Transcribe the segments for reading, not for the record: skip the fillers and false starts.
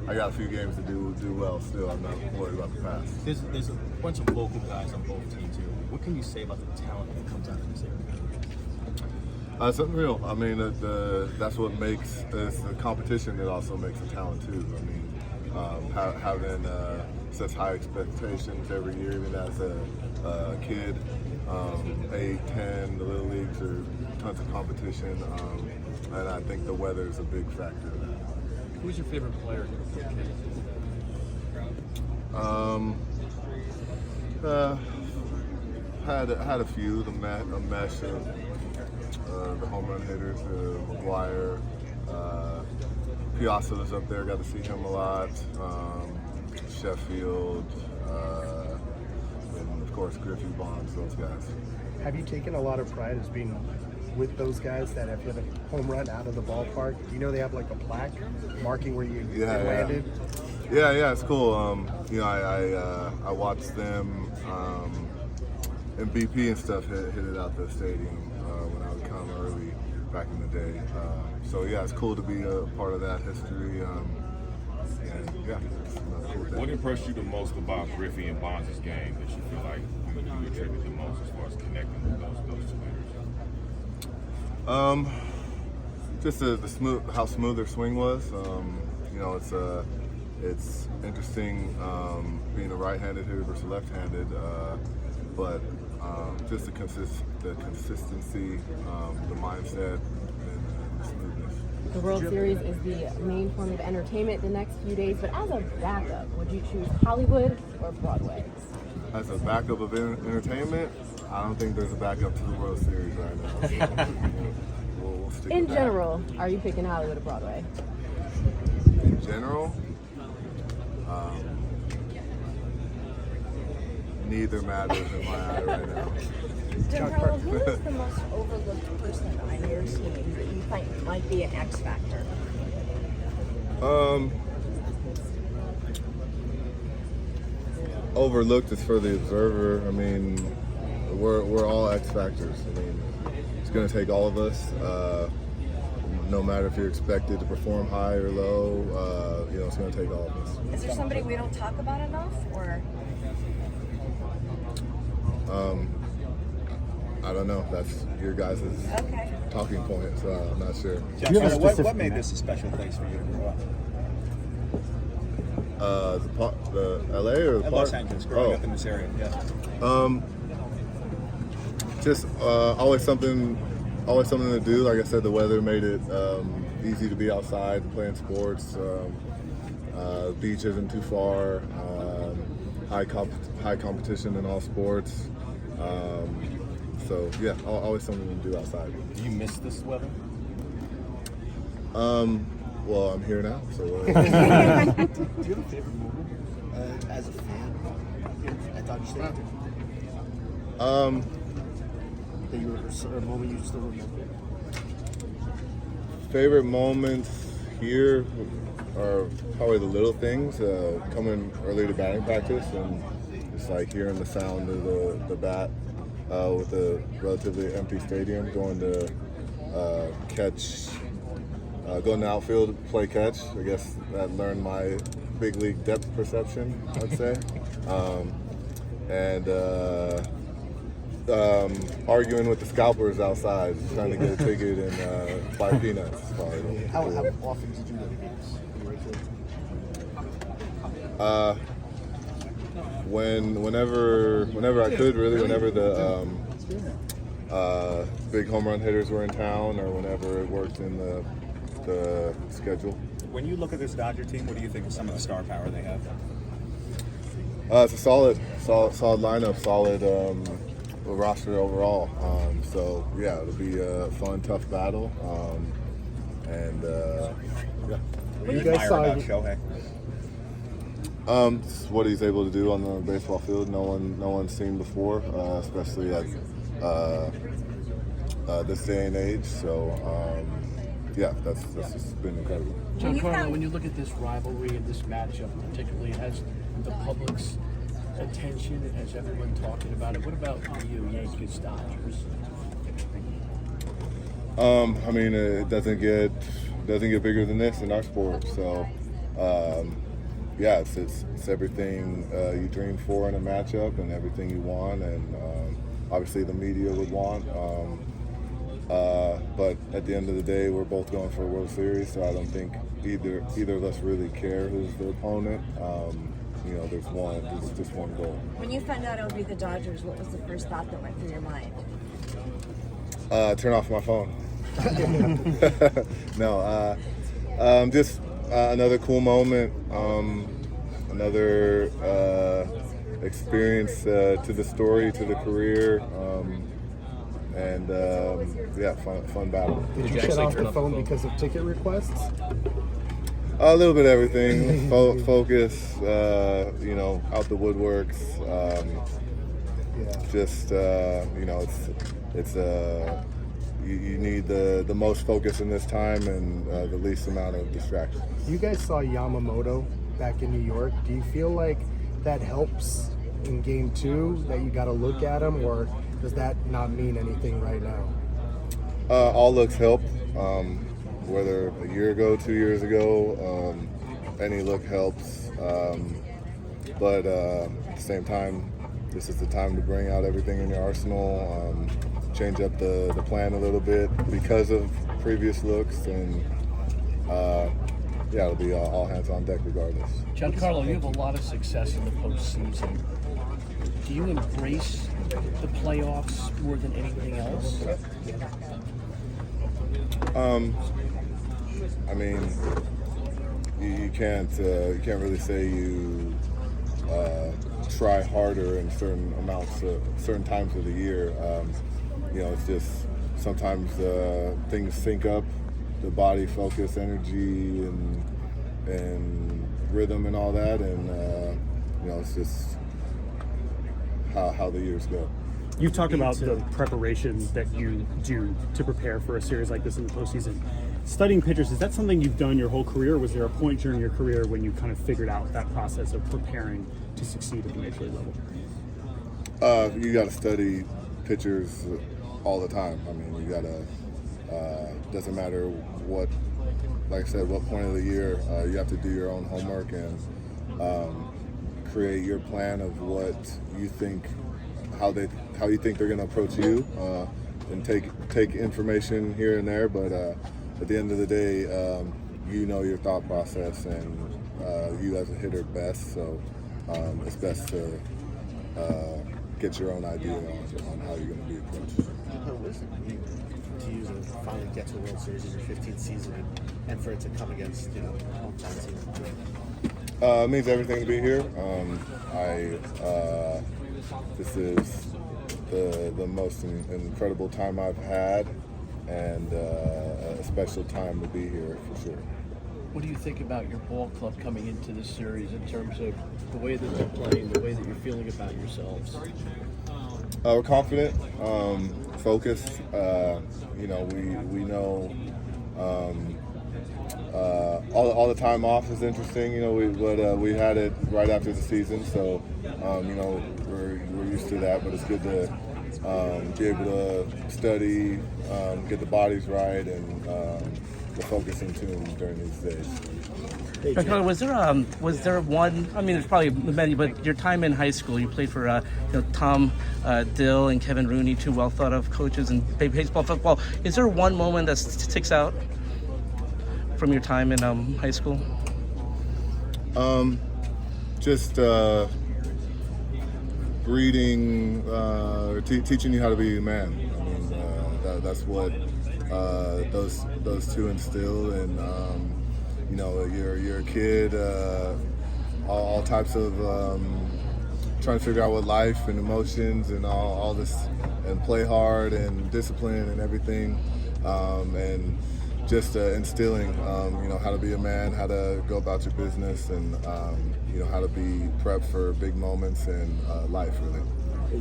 I got a few games to do well still. I'm not worried about the past. There's a bunch of local guys on both teams here. What can you say about the talent that comes out of this area? It's unreal. I mean, that's what makes it's the competition that also makes the talent too. I mean, having such high expectations every year, even as a kid, 8, 10, the little leagues are tons of competition, and I think the weather is a big factor of that. Who's your favorite player? Had a few. The mesh of the home run hitters, McGuire, Piazza was up there. Got to see him a lot. Sheffield, and of course Griffey, Bonds, those guys. Have you taken a lot of pride as being with those guys that have hit a home run out of the ballpark? You know they have like a plaque marking where you landed? Yeah, it's cool. I watched them in BP and stuff hit it out the stadium when I would come early back in the day. So yeah, it's cool to be a part of that history. And yeah, it's another cool thing. What impressed you the most about Griffey and Bonds' game that you feel like you attribute the most as far as connecting with those two hitters? Just how smooth their swing was. It's interesting being a right-handed hitter versus left-handed, but just the consistency, the mindset, and the smoothness. The World Series is the main form of entertainment the next few days, but as a backup, would you choose Hollywood or Broadway? As a backup of entertainment, I don't think there's a backup to the World Series right now. So we'll stick In with general, are you picking Hollywood or Broadway? that. In general, neither matters in my eye right now. Giancarlo, who is the most overlooked person on your team that you think might be an X factor? Overlooked is for the observer. I mean, we're all X factors. I mean, it's going to take all of us. No matter if you're expected to perform high or low, it's going to take all of us. Is there somebody we don't talk about enough, or? I don't know. That's your guys' talking point, so I'm not sure. What made this a special place for you to grow up? The LA or the Los Angeles, growing up in this area, yeah. Just always something to do. Like I said, the weather made it easy to be outside playing sports. The beach isn't too far. High competition in all sports. So yeah, always something to do outside. Do you miss this weather? Well, I'm here now, so. Do you have a favorite moment as a fan at Dodger Stadium? That you were a moment you still remember? Favorite moments here are probably the little things. Coming early to batting practice and just like hearing the sound of the bat with a relatively empty stadium, going to catch. Going to outfield, play catch. I guess that learned my big league depth perception, I'd say. And arguing with the scalpers outside, trying to get a ticket and buy peanuts. How often did you do that? Whenever I could, really. Whenever the big home run hitters were in town, or whenever it worked in the schedule. When you look at this Dodger team, what do you think of some of the star power they have? It's a solid lineup, solid roster overall. So yeah, it'll be a fun, tough battle. And yeah. What do you admire about Shohei? What he's able to do on the baseball field, no one's seen before, especially at this day and age. So. Yeah, that's just been incredible. Giancarlo, when you look at this rivalry and this matchup particularly, it has the public's attention, it has everyone talking about it. What about you, Yankees, Dodgers? I mean, it doesn't get bigger than this in our sport. So, yeah, it's everything you dream for in a matchup and everything you want, and obviously the media would want. But at the end of the day, we're both going for a World Series, so I don't think either of us really care who's the opponent. You know, there's just one goal. When you found out it would be the Dodgers, what was the first thought that went through your mind? Turn off my phone. No, just another cool moment, another experience to the story, to the career, and yeah, fun battle. Did you shut off the phone because of ticket requests? A little bit of everything. Focus, you know, out the woodworks. Just you know, it's you need the most focus in this time and the least amount of distraction. You guys saw Yamamoto back in New York. Do you feel like that helps in Game 2 that you got to look at him, or does that not mean anything right now? All looks help. Whether a year ago, 2 years ago, any look helps. But at the same time, this is the time to bring out everything in your arsenal, change up the plan a little bit because of previous looks, and yeah, it'll be all hands on deck regardless. Giancarlo, you have a lot of success in the postseason. Do you embrace the playoffs more than anything else? I mean, you can't really say you try harder in certain times of the year. You know, it's just sometimes things sync up, the body, focus, energy, and rhythm, and all that, and you know, it's just how the years go. You've talked about the preparation that you do to prepare for a series like this in the postseason. Studying pitchers, is that something you've done your whole career, or was there a point during your career when you kind of figured out that process of preparing to succeed at the major league level? You got to study pitchers all the time. I mean, you got to, doesn't matter what, like I said, what point of the year, you have to do your own homework and create your plan of what you think, how you think they're going to approach you, and take information here and there, but at the end of the day, you know your thought process, and you as a hitter best, so it's best to get your own idea on how you're going to be approached. What does it mean to you to finally get to a World Series in your 15th season and for it to come against, you know, a hometown team? It means everything to be here. This is the most incredible time I've had, and a special time to be here for sure. What do you think about your ball club coming into this series in terms of the way that they're playing, the way that you're feeling about yourselves? We're confident, focused. You know, we know all the time off is interesting. You know, we had it right after the season, so you know, we're used to that. But it's good to be able to study, get the bodies right, and the focus in tune during these days. Giancarlo, was there one? I mean, there's probably many, but your time in high school, you played for you know, Tom Dill and Kevin Rooney, two well thought of coaches in baseball, football. Is there one moment that sticks out from your time in high school? Just breeding, teaching you how to be a man. I mean, that's what those two instill, and you know, you're a kid, all types of trying to figure out what life and emotions and all this, and play hard and discipline and everything, and just instilling, you know, how to be a man, how to go about your business, and you know, how to be prepped for big moments in life, really.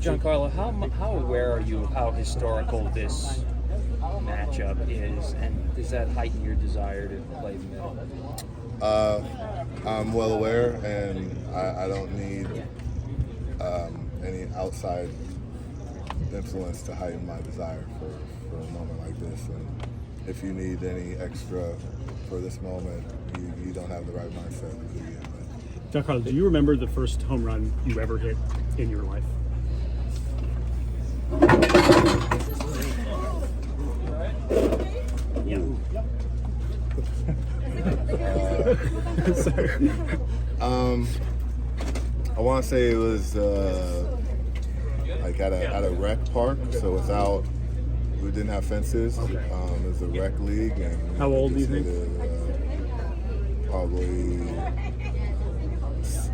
Giancarlo, how aware are you of how historical this matchup is, and does that heighten your desire to play the middle? I'm well aware, and I don't need any outside influence to heighten my desire for a moment like this. And if you need any extra for this moment, you don't have the right mindset to begin with. Giancarlo, do you remember the first home run you ever hit in your life? Sorry. I want to say it was like at a rec park, so we didn't have fences. Okay. It was a rec league. And How old do you think? Probably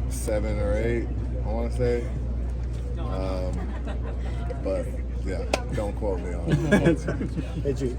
7 or 8, I want to say. But yeah, don't quote me on it. Hey, G,